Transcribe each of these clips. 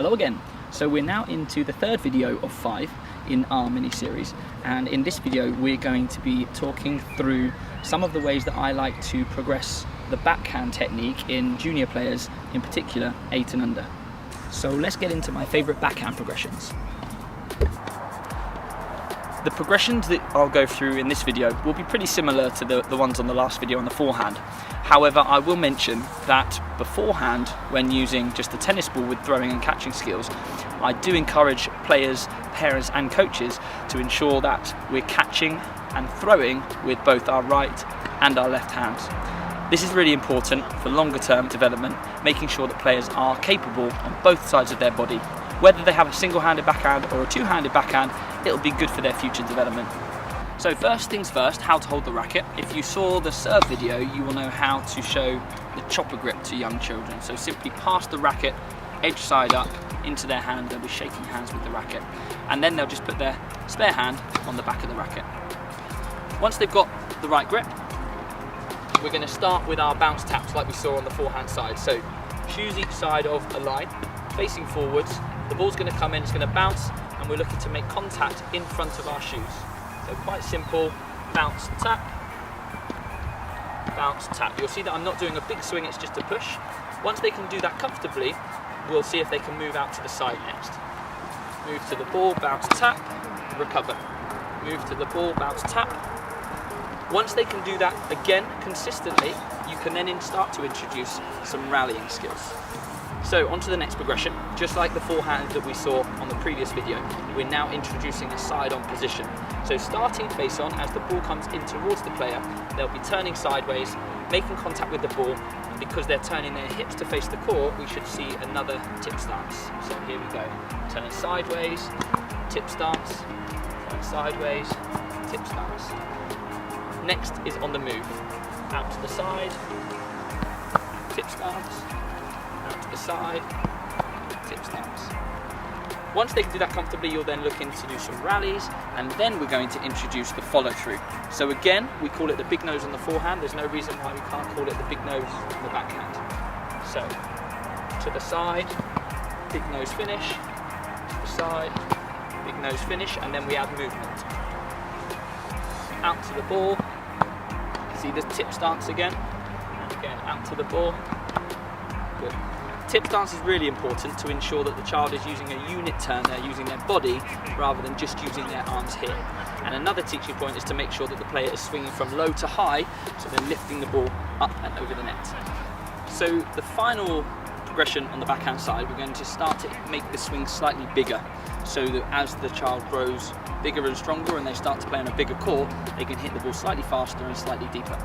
Hello again. So we're now into the third video of 5 in our mini-series, and in this video we're going to be talking through some of the ways that I like to progress the backhand technique in junior players, in particular 8 and under. So let's get into my favourite backhand progressions. The progressions that I'll go through in this video will be pretty similar to the ones on the last video on the forehand. However, I will mention that beforehand, when using just the tennis ball with throwing and catching skills, I do encourage players, parents and coaches to ensure that we're catching and throwing with both our right and our left hands. This is really important for longer term development, making sure that players are capable on both sides of their body. Whether they have a single-handed backhand or a two-handed backhand, it'll be good for their future development. So first things first, how to hold the racket. If you saw the serve video, you will know how to show the chopper grip to young children. So simply pass the racket edge side up into their hand. They'll be shaking hands with the racket, and then they'll just put their spare hand on the back of the racket. Once they've got the right grip, we're going to start with our bounce taps like we saw on the forehand side. So shoes each side of a line, facing forwards. The ball's going to come in, it's going to bounce, and we're looking to make contact in front of our shoes. So quite simple, bounce, tap, bounce, tap. You'll see that I'm not doing a big swing, it's just a push. Once they can do that comfortably, we'll see if they can move out to the side next. Move to the ball, bounce, tap, recover. Move to the ball, bounce, tap. Once they can do that again consistently, you can then start to introduce some rallying skills. So on to the next progression. Just like the forehand that we saw on the previous video, we're now introducing a side-on position. So starting face on, as the ball comes in towards the player, they'll be turning sideways, making contact with the ball, and because they're turning their hips to face the court, we should see another tip stance. So here we go. Turn sideways, tip stance, turn sideways, tip stance. Next is on the move. Out to the side, tip stance, out to the side, tip stance. Once they can do that comfortably, you're then looking to do some rallies, and then we're going to introduce the follow through. So again, we call it the big nose on the forehand. There's no reason why we can't call it the big nose on the backhand. So to the side, big nose finish, to the side, big nose finish, and then we add movement. Out to the ball, see the tip stance again, and again out to the ball. Good. Tip stance is really important to ensure that the child is using a unit turn, they're using their body rather than just using their arms here. And another teaching point is to make sure that the player is swinging from low to high, so they're lifting the ball up and over the net. So the final progression on the backhand side, we're going to start to make the swing slightly bigger, so that as the child grows bigger and stronger and they start to play on a bigger court, they can hit the ball slightly faster and slightly deeper.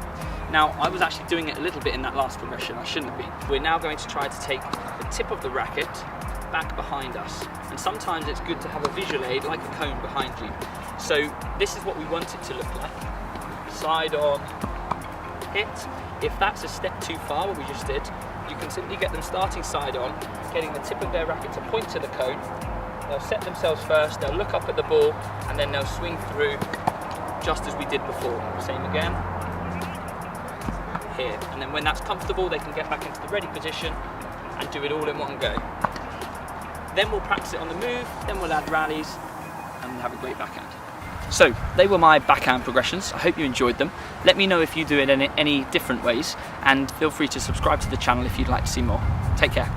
Now, I was actually doing it a little bit in that last progression, I shouldn't have been. We're now going to try to take the tip of the racket back behind us, and sometimes it's good to have a visual aid like a cone behind you. So this is what we want it to look like. Side on, hit. If that's a step too far, what we just did, you can simply get them starting side on, getting the tip of their racket to point to the cone. They'll set themselves first, they'll look up at the ball, and then they'll swing through just as we did before. Same again, here. And then when that's comfortable, they can get back into the ready position and do it all in one go. Then we'll practice it on the move, then we'll add rallies, and we'll have a great backhand. So, they were my backhand progressions. I hope you enjoyed them. Let me know if you do it in any different ways, and feel free to subscribe to the channel if you'd like to see more. Take care.